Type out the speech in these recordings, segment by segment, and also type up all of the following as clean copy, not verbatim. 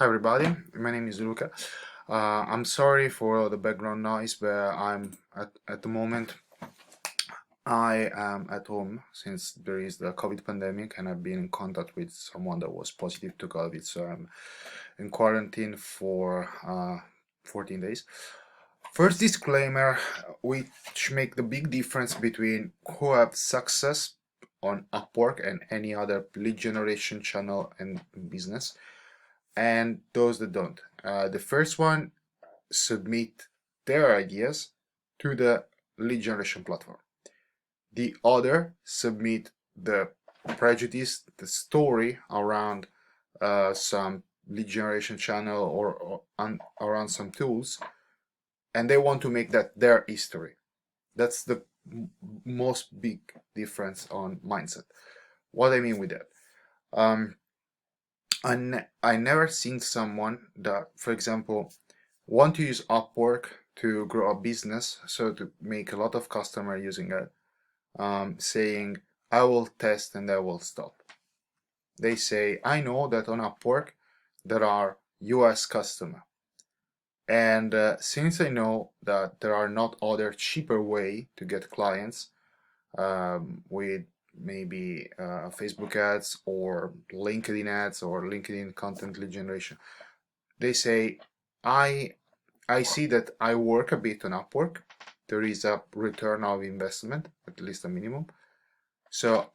Hi everybody, my name is Luca. I'm sorry for the background noise, but I'm at the moment I am at home since there is the COVID pandemic and I've been in contact with someone that was positive to COVID, so I'm in quarantine for 14 days. First disclaimer, which make the big difference between who have success on Upwork and any other lead generation channel and business and those that don't. The first one submit their ideas to the lead generation platform. The other submit the prejudice, the story around some lead generation channel or around some tools, and they want to make that their history. That's the most big difference on mindset. What I mean with that. Um, I never seen someone that, for example, want to use Upwork to grow a business, so to make a lot of customer using it, saying, I will test and I will stop. They say, I know that on Upwork there are US customer. And since I know that there are not other cheaper way to get clients with maybe Facebook ads or LinkedIn ads or LinkedIn content lead generation, they say, I I see that I work a bit on Upwork. There is a return of investment, at least a minimum. So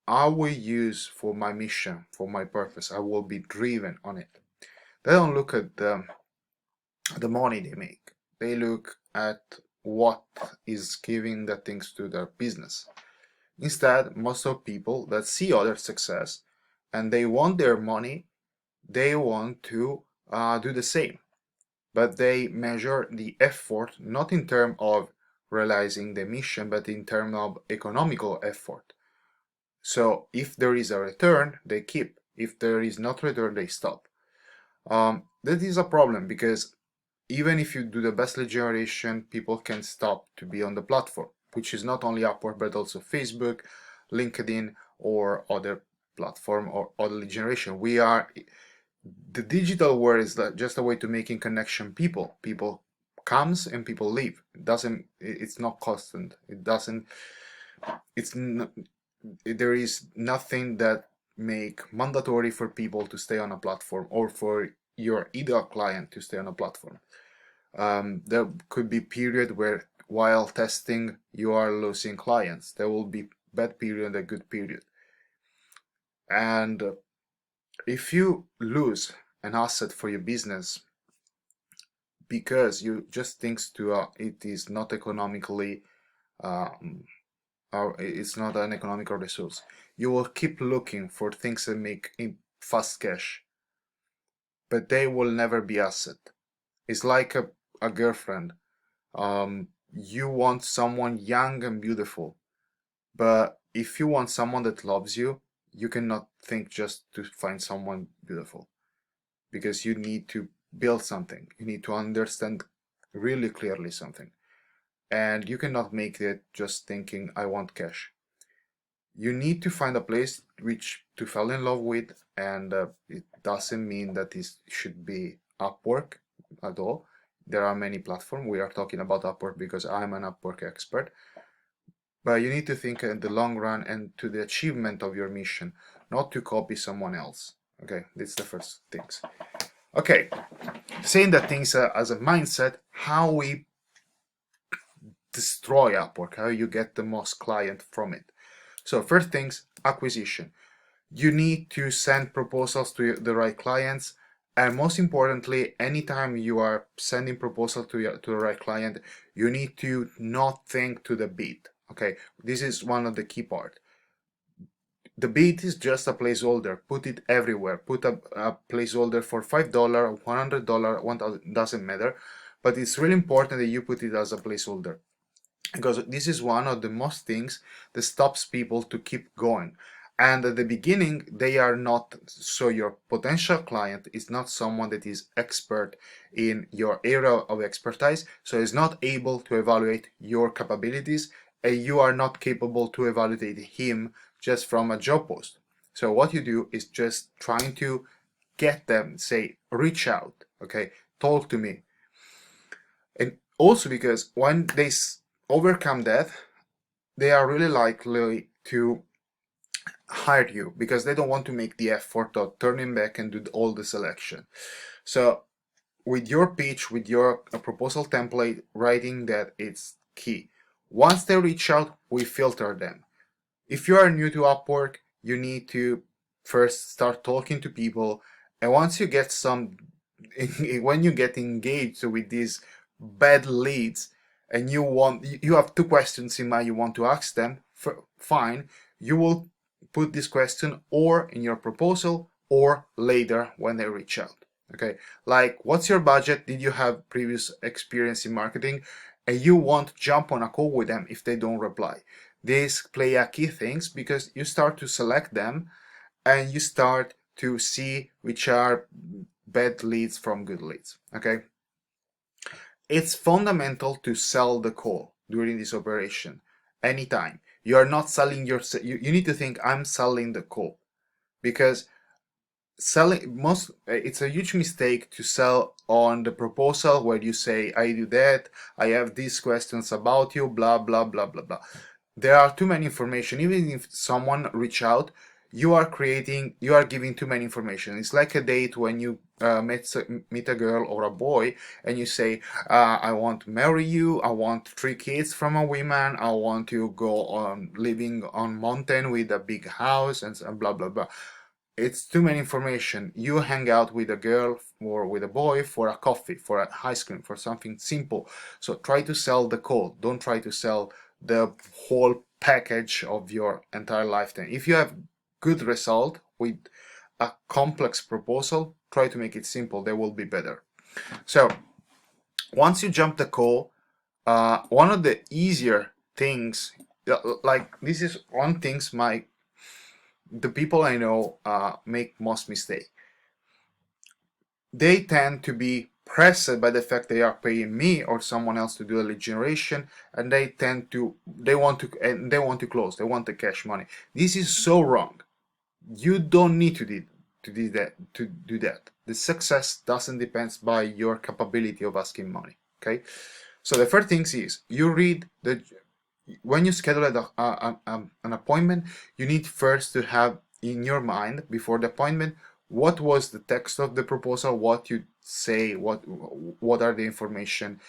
I will use for my mission, for my purpose. I will be driven on it. They don't look at the money they make. They look at what is giving the things to their business. Instead, most of people that see other success and they want their money, they want to do the same. But they measure the effort not in terms of realizing the mission, but in terms of economical effort. So if there is a return, they keep. If there is not return, they stop. That is a problem because even if you do the best lead generation, people can stop to be on the platform, which is not only Upwork but also Facebook, LinkedIn, or other platform or other lead generation. The digital world is just a way to making connection people comes and people leave. It's not constant. It's not, there is nothing that make mandatory for people to stay on a platform or for your ideal client to stay on a platform. There could be period where while testing you are losing clients. There will be bad period and a good period, and if you lose an asset for your business because you just think it is not economically or it's not an economical resource, you will keep looking for things that make fast cash, but they will never be asset. It's like a girlfriend. You want someone young and beautiful, but if you want someone that loves you, you cannot think just to find someone beautiful, because you need to build something. You need to understand really clearly something. And you cannot make it just thinking, I want cash. You need to find a place which to fall in love with, and it doesn't mean that it should be Upwork at all. There are many platforms. We are talking about Upwork because I'm an Upwork expert. But you need to think in the long run and to the achievement of your mission, not to copy someone else. Okay, that's the first things. Okay, saying that things as a mindset, how we destroy Upwork, how you get the most client from it. So first things, acquisition. You need to send proposals to the right clients, and most importantly, anytime you are sending proposal to the right client, you need to not think to the bid. Okay, this is one of the key part. The bid is just a placeholder. Put it everywhere. Put a placeholder for $5, $100, 1,000, doesn't matter. But it's really important that you put it as a placeholder, because this is one of the most things that stops people to keep going. And at the beginning, they are not, so your potential client is not someone that is expert in your area of expertise, so is not able to evaluate your capabilities, and you are not capable to evaluate him just from a job post. So what you do is just trying to get them, say, reach out, okay, talk to me. And also because when they overcome that, they are really likely to hire you because they don't want to make the effort of turning back and do all the selection. So with your pitch, with your proposal template, writing that, it's key. Once they reach out, we filter them. If you are new to Upwork, you need to first start talking to people, and once you get some, when you get engaged with these bad leads, and you have two questions in mind you want to ask them, fine, you will put this question or in your proposal or later when they reach out. Okay, like, what's your budget? Did you have previous experience in marketing? And you won't jump on a call with them if they don't reply. These play a key things because you start to select them and you start to see which are bad leads from good leads. Okay, it's fundamental to sell the call during this operation anytime. You are not selling yourself. You need to think, I'm selling the call, because it's a huge mistake to sell on the proposal where you say, I do that, I have these questions about you, blah blah blah blah blah. There are too many information. Even if someone reach out, you are giving too many information. It's like a date when you meet a girl or a boy and you say, I want to marry you, I want 3 kids from a woman, I want to go on living on mountain with a big house, and blah blah blah. It's too many information. You hang out with a girl or with a boy for a coffee, for an ice cream, for something simple. So try to sell the call. Don't try to sell the whole package of your entire lifetime. If you have good result with a complex proposal, try to make it simple. They will be better. So once you jump the call, one of the easier things, like, this is one things the people I know make most mistake. They tend to be pressed by the fact they are paying me or someone else to do a lead generation, and they want to close. They want the cash money. This is so wrong. You don't need to do that. The success doesn't depend by your capability of asking money. Okay, so the first thing is, when you schedule an appointment, you need first to have in your mind before the appointment what was the text of the proposal, what you say, what are the information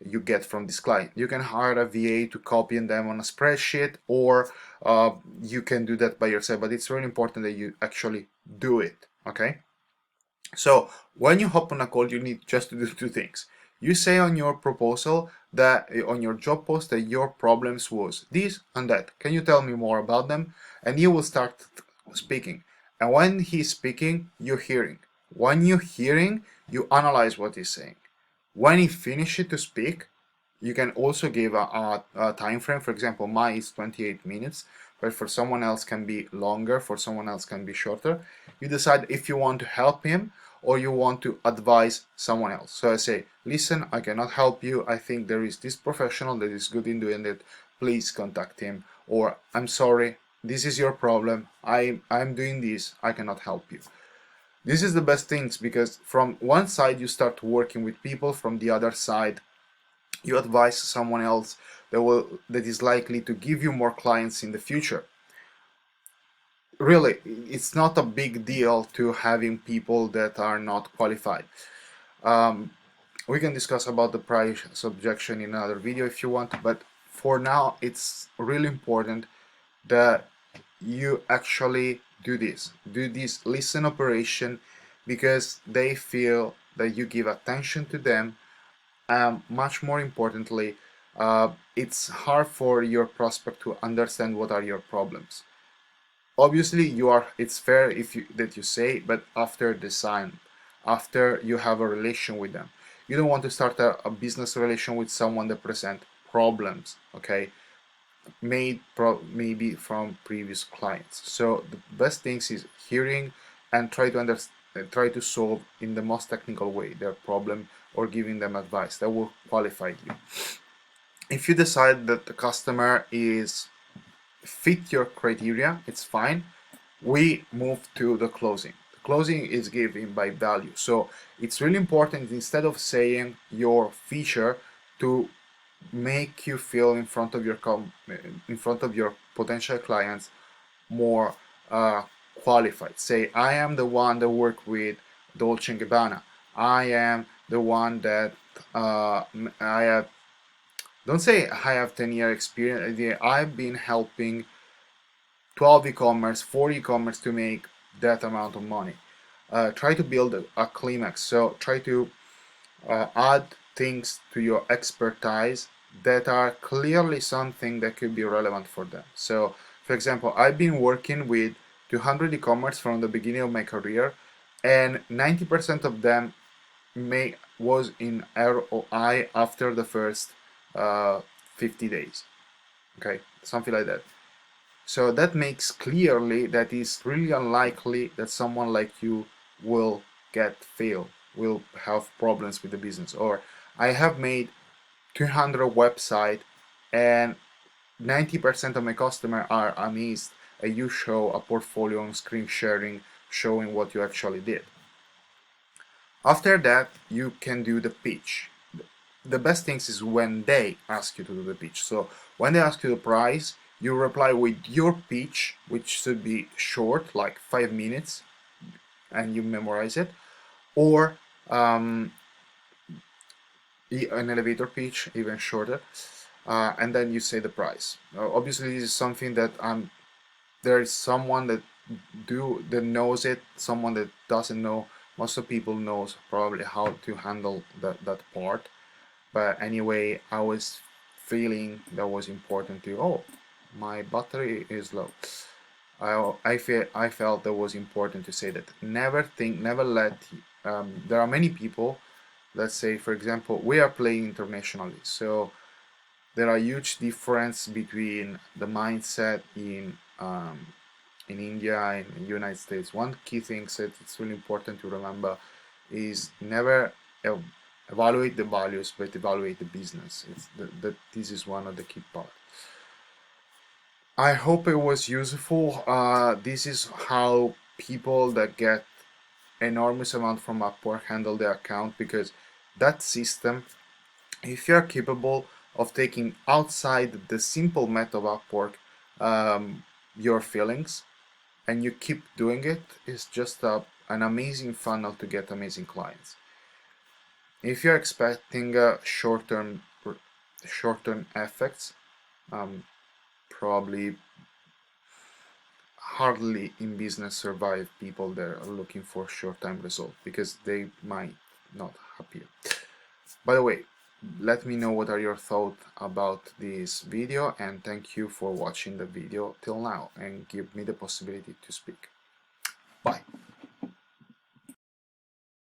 you get from this client. You can hire a VA to copy them on a spreadsheet, or you can do that by yourself, but it's really important that you actually do it. Okay, so when you hop on a call, you need just to do two things. You say on your proposal, that on your job post, that your problems was this and that. Can you tell me more about them? And you will start speaking. And when he's speaking, you're hearing. When you're hearing, you analyze what he's saying. When he finishes to speak, you can also give a time frame. For example, mine is 28 minutes, but for someone else can be longer, for someone else can be shorter. You decide if you want to help him or you want to advise someone else. So I say, listen, I cannot help you. I think there is this professional that is good in doing it. Please contact him. Or, I'm sorry, this is your problem. I'm doing this. I cannot help you. This is the best things, because from one side you start working with people, from the other side you advise someone else that is likely to give you more clients in the future. Really, it's not a big deal to having people that are not qualified. We can discuss about the price objection in another video if you want, but for now it's really important that you actually do this listen operation, because they feel that you give attention to them. Much more importantly, it's hard for your prospect to understand what are your problems. Obviously, it's fair that you say, but after the sign, after you have a relation with them. You don't want to start a business relation with someone that present problems, okay, maybe from previous clients. So the best things is hearing and try to solve in the most technical way their problem, or giving them advice that will qualify you. If you decide that the customer is fit your criteria, it's fine. We move to the closing. The Closing is given by value. So it's really important, instead of saying your feature, to make you feel in front of your potential clients more qualified. Say, I am the one that work with Dolce & Gabbana. I am the one that I have, don't say I have 10-year experience. I've been helping 12 e-commerce, 4 e-commerce to make that amount of money. Try to build a climax. So try to add things to your expertise that are clearly something that could be relevant for them. So, for example, I've been working with 200 e-commerce from the beginning of my career, and 90% of them was in ROI after the first 50 days. Okay, something like that. So that makes clearly that it's really unlikely that someone like you will will have problems with the business. Or I have made 200 website and 90% of my customers are amazed and you show a portfolio and screen sharing showing what you actually did. After that, you can do the pitch. The best things is when they ask you to do the pitch. So when they ask you the price, you reply with your pitch, which should be short, like 5 minutes, and you memorize it, or an elevator pitch, even shorter, and then you say the price. Obviously, this is something that there is someone that knows it, someone that doesn't know. Most of people knows probably how to handle that part. But anyway, I was feeling that was important to, oh, my battery is low. I felt that was important to say that. Never let, there are many people, let's say, for example, we are playing internationally. So there are huge difference between the mindset in India and in the United States. One key thing that it's really important to remember is never evaluate the values, but evaluate the business. This is one of the key parts. I hope it was useful. This is how people that get enormous amount from Upwork handle their account, because that system, if you're capable of taking outside the simple method of Upwork your feelings, and you keep doing it, it's just an amazing funnel to get amazing clients. If you're expecting short-term effects, probably hardly in business survive people that are looking for short-term result, because they might not happen. By the way, let me know what are your thoughts about this video, and thank you for watching the video till now and give me the possibility to speak. Bye.